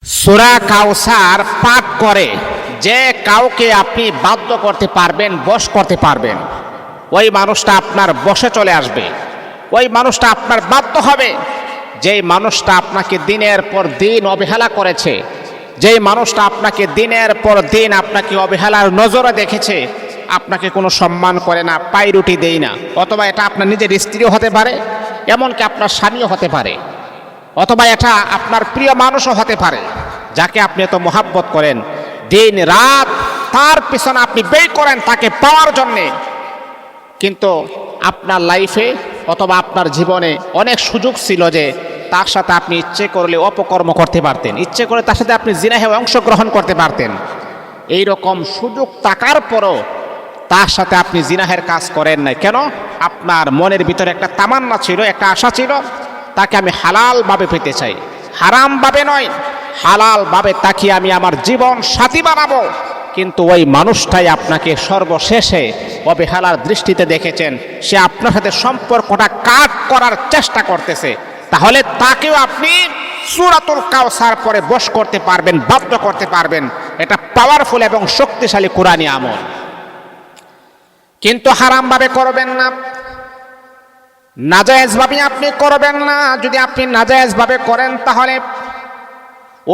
সূরা কাউসার পাঠ করে যে কাউকে আপনি বাধ্য করতে পারবেন, বশ করতে পারবেন, ওই মানুষটা আপনার বশে চলে আসবে, ওই মানুষটা আপনার বাধ্য হবে। যেই মানুষটা আপনাকে দিনের পর দিন অবহেলা করেছে, যেই মানুষটা আপনাকে দিনের পর দিন আপনাকে অবহেলার নজরে দেখেছে, আপনাকে কোনো সম্মান করে না, পায়রুটি দেয় না, অথবা এটা আপনার নিজের স্ত্রীও হতে পারে, এমনকি আপনার স্বামীও হতে পারে, অথবা এটা আপনার প্রিয় মানুষও হতে পারে, যাকে আপনি এত মহাব্বত করেন, দিন রাত তার পিছনে আপনি ব্যয় করেন তাকে পাওয়ার জন্যে। কিন্তু আপনার লাইফে অথবা আপনার জীবনে অনেক সুযোগ ছিল যে তার সাথে আপনি ইচ্ছে করলে অপকর্ম করতে পারতেন, ইচ্ছে করে তার সাথে আপনি জিনাহে অংশগ্রহণ করতে পারতেন। এই রকম সুযোগ থাকার পরও তার সাথে আপনি জিনাহের কাজ করেন নাই কেন? আপনার মনের ভিতরে একটা তামান্না ছিল, একটা আশা ছিল, তাকে আমি হালালভাবে পেতে চাই, হারামভাবে নয়, হালালভাবে তাকে আমি আমার জীবন সাথী বানাবো। কিন্তু ওই মানুষটাই আপনাকে সর্বশেষে অবহেলার দৃষ্টিতে দেখেছেন, সে আপনার সাথে সম্পর্কটা কাট করার চেষ্টা করতেছে, তাহলে তাকেও আপনি সূরাতুল কাউসার পরে বশ করতে পারবেন, বাধ্য করতে পারবেন। এটা পাওয়ারফুল এবং শক্তিশালী কোরআনী আমল। কিন্তু হারামভাবে করবেন না, নাজায়েজভাবে আপনি করবেন না। যদি আপনি নাজায়েজভাবে করেন তাহলে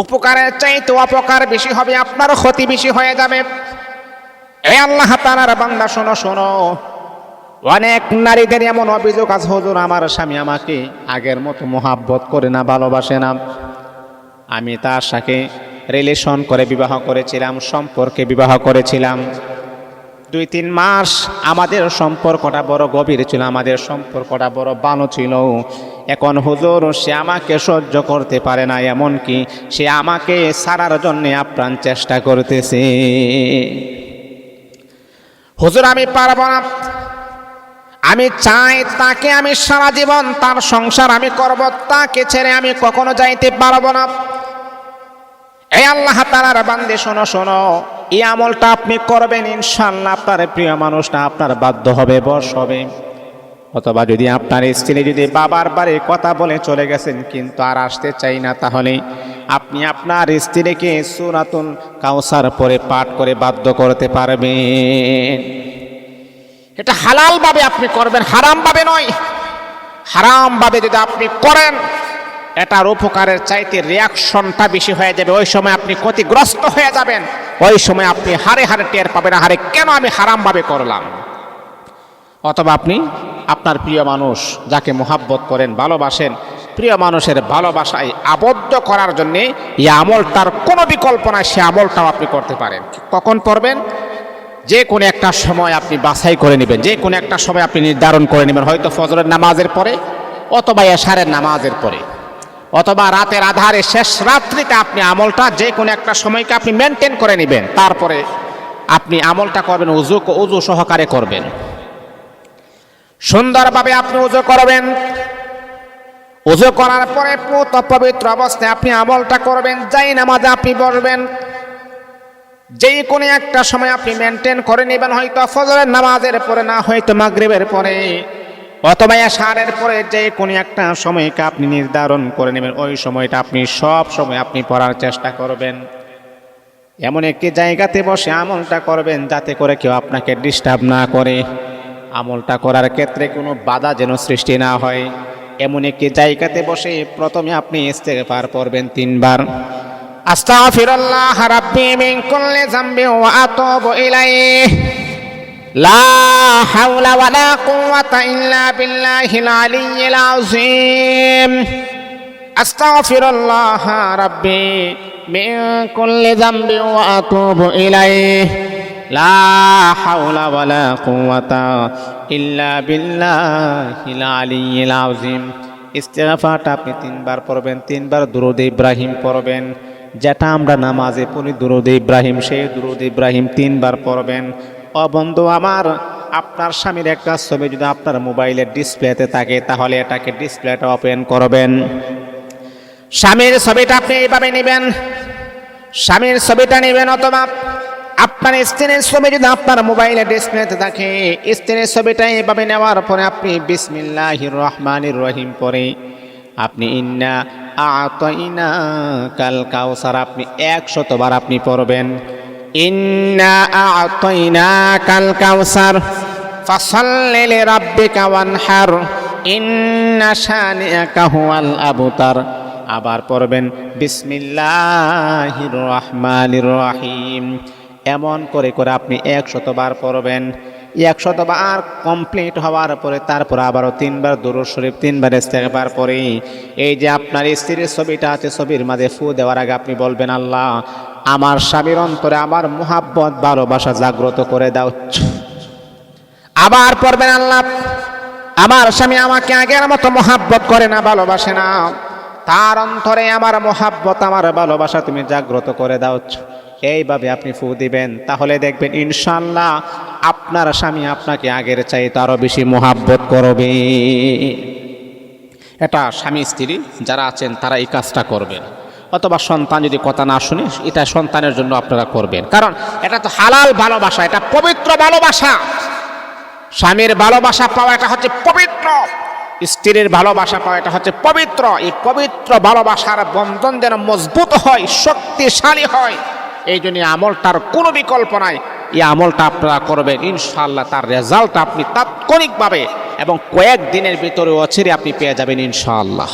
উপকারের চাইতে অপকার বেশি হবে, আপনার ক্ষতি বেশি হয়ে যাবে। এই আল্লাহ তাআলার বান্দা শোনো শোনো, অনেক নারীদের এমন অভিযোগ আছে, হুজুর আমার স্বামী আমাকে আগের মতো মহাব্বত করে না, ভালোবাসে না, আমি তার সাথে রিলেশন করে বিবাহ করেছিলাম, সম্পর্কে বিবাহ করেছিলাম, 2-3 মাস আমাদের সম্পর্কটা বড় গভীর ছিল, আমাদের সম্পর্কটা বড় ভালো ছিল। এখন হুজুর সে আমাকে সহ্য করতে পারে না, এমনকি সে আমাকে ছাড়ার জন্য আপ্রাণ চেষ্টা করতেছে। হুজুর আমি পারবো না, আমি চাই তাকে আমি সারা জীবন তার সংসার আমি করব, তাকে ছেড়ে আমি কখনো যাইতে পারবো না। এই আল্লাহ তাআলার বান্দে শোনো শোনো, এই আমলটা আপনি করবেন, ইনশাআল্লাহ আপনার প্রিয় মানুষটা আপনার বাধ্য হবে, বশ হবে। অথবা যদি আপনার স্ত্রী যদি বাবার বাড়ি কথা বলে চলে গেছেন কিন্তু আর আসতে চাই না, তাহলে আপনি আপনার স্ত্রীকে সূরাতুল কাউসার পরে পাঠ করে বাধ্য করতে পারবেন। এটা হালালভাবে আপনি করবেন, হারামভাবে নয়। হারামভাবে যদি আপনি করেন এটার উপকারের চাইতে রিয়াকশনটা বেশি হয়ে যাবে, ওই সময় আপনি ক্ষতিগ্রস্ত হয়ে যাবেন, ওই সময় আপনি হারে হারে টের পাবেন, হারে কেন আমি হারামভাবে করলাম। অথবা আপনি আপনার প্রিয় মানুষ যাকে মহাব্বত করেন, ভালোবাসেন, প্রিয় মানুষের ভালোবাসায় আবদ্ধ করার জন্যে এই আমলটার কোনো বিকল্প নাই, সে আমলটাও আপনি করতে পারেন। কখন করবেন? যে কোনো একটা সময় আপনি বাছাই করে নেবেন, যে কোনো একটা সময় আপনি নির্ধারণ করে নেবেন, হয়তো ফজরের নামাজের পরে, অথবা এশারের নামাজের পরে, অথবা রাতের আধারে শেষ রাত্রিতে আপনি আমলটা যে কোনো একটা সময়কে আপনি মেনটেন করে নেবেন। তারপরে আপনি আমলটা করবেন, উযু সহকারে করবেন, সুন্দরভাবে আপনি উযু করবেন। উযু করার পরে পুত পবিত্র অবস্থায় আপনি আমলটা করবেন, যাই নামাজে আপনি বসবেন, যেই কোনো একটা সময় আপনি মেনটেন করে নেবেন, হয়তো ফজরের নামাজের পরে, না হয়তো মাগরিবের পরে, অথবা এশারের পরে, যে কোনো একটা সময়কে আপনি নির্ধারণ করে নেবেন। ওই সময়টা আপনি সব সময় আপনি পড়ার চেষ্টা করবেন। এমন একটি জায়গাতে বসে আমলটা করবেন যাতে করে কেউ আপনাকে ডিস্টার্ব না করে, আমলটা করার ক্ষেত্রে কোনো বাধা যেন সৃষ্টি না হয়। এমন একটি জায়গাতে বসে প্রথমে আপনি ইস্তেগফার পড়বেন 3 বার। আস্তাগফিরুল্লাহ রাব্বি মিন কুল্লি যামবি ওয়া আতুবু ইলাইহি লা হাওলা ওয়ালা কুওয়াতা ইল্লা বিল্লাহিল আলিয়্যিল আযীম। আস্তাগফিরুল্লাহ রাব্বি মিন কুল্লি যামবি ওয়া আতুবু ইলাইহি লা হাওলা ওয়ালা কুওয়াতা ইল্লা বিল্লাহিল আলিয়্যিল আযীম। ইস্তিগফারটা আপনি 3 বার পড়বেন, 3 বার দুরূদ ইব্রাহিম পড়বেন, যেটা আমরা নামাজে পড়ি দুরূদ ইব্রাহিম, সেই দুরূদ ইব্রাহিম 3 বার পড়বেন। ও বন্ধু আমার, আপনার স্বামীর একটা ছবি যদি আপনার মোবাইলের ডিসপ্লেতে থাকে তাহলে এটাকে ডিসপ্লেটা ওপেন করবেন। স্বামীর ছবিটা আপনি এইভাবে নেবেন, স্বামীর ছবিটা নেবেন, অথবা আপনার স্ত্রীর ছবি যদি আপনার মোবাইলে ডিসপ্লেতে থাকে, স্ত্রীর ছবিটা এইভাবে নেওয়ার পরে আপনি বিসমিল্লাহির রহমানির রহিম পরে আপনি ইন্না আ'তাইনাকাল কাউসার আপনি 100 বার আপনি পড়বেন। ইন্না আ'তাইনাকাল কাউসার ফাসাল্লি লিরাব্বিকা ওয়ানহার ইন্না শানিআকা হুয়াল আবতার। আবার পড়বেন বিসমিল্লাহির রহমানির রহিম। এমন করে করে আপনি 100 বার পড়বেন। 100 বার কমপ্লিট হওয়ার পরে তারপর আবারও 3 বার দুরূদ শরীফ, 3 বার ইস্তেগফার পরে এই যে আপনার স্ত্রীর ছবিটা আছে, ছবির মাঝে ফু দেওয়ার আগে আপনি বলবেন, আল্লাহ আমার স্বামীর অন্তরে আমার মুহাব্বত ভালোবাসা জাগ্রত করে দাও। আবার পড়বেন, আল্লাহ আমার স্বামী আমাকে আগের মতো মুহাব্বত করে না, ভালোবাসে না, তার অন্তরে আমার মুহাব্বত আমার ভালোবাসা তুমি জাগ্রত করে দাও। এইভাবে আপনি ফু দিবেন, তাহলে দেখবেন ইনশাআল্লাহ আপনার স্বামী আপনাকে আগের চাইতে আরো বেশি মুহাব্বত করবে। এটা স্বামী স্ত্রী যারা আছেন তারা এই কাজটা করবেন। অথবা সন্তান যদি কথা না শুনে, এটা সন্তানের জন্য আপনারা করবেন, কারণ এটা তো হালাল ভালোবাসা, এটা পবিত্র ভালোবাসা। স্বামীর ভালোবাসা পাওয়া এটা হচ্ছে পবিত্র, স্ত্রীর ভালোবাসা পাওয়া এটা হচ্ছে পবিত্র। এই পবিত্র ভালোবাসার বন্ধন যেন মজবুত হয়, শক্তিশালী হয়, এই জন্য আমলটার কোনো বিকল্প নাই। এই আমলটা আপনারা করবেন, ইনশাআল্লাহ তার রেজাল্ট আপনি তাৎক্ষণিকভাবে এবং কয়েক দিনের ভিতরে অচিরে আপনি পেয়ে যাবেন ইনশাআল্লাহ।